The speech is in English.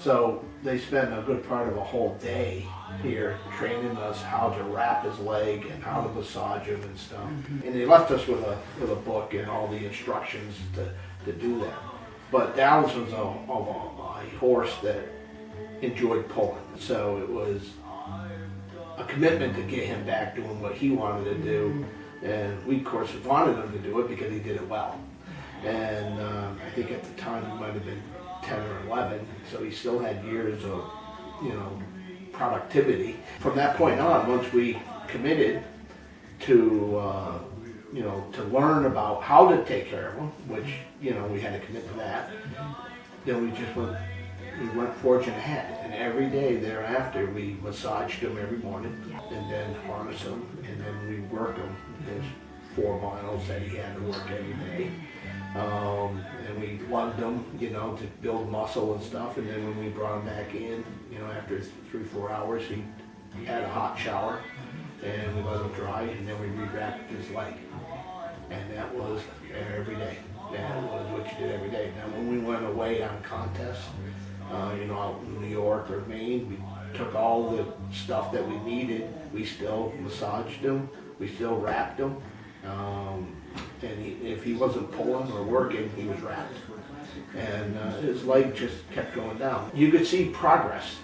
So they spent a good part of a whole day here training us how to wrap his leg and how to massage him and stuff. And they left us with a book and all the instructions to do that. But Downs was a horse that enjoyed pulling. So it was a commitment to get him back doing what he wanted to do. And we, of course, wanted him to do it because he did it well. And I think at the time he might have been 10 or 11, so he still had years of, productivity. From that point on, once we committed to, to learn about how to take care of him, which, we had to commit to that, then we went forging ahead. And every day thereafter, we massaged him every morning, and then harnessed him, and then we worked him. His 4 miles that he had to work every day. And we lugged him, to build muscle and stuff. And then when we brought him back in, after 3-4 hours, he had a hot shower, and we let him dry, and then we re-wrapped his leg. And that was every day. That was what you did every day. Now, when we went away on contests, out in New York or Maine, we took all the stuff that we needed. We still massaged him. We still wrapped him. And if he wasn't pulling or working, he was wrapped. And his leg just kept going down. You could see progress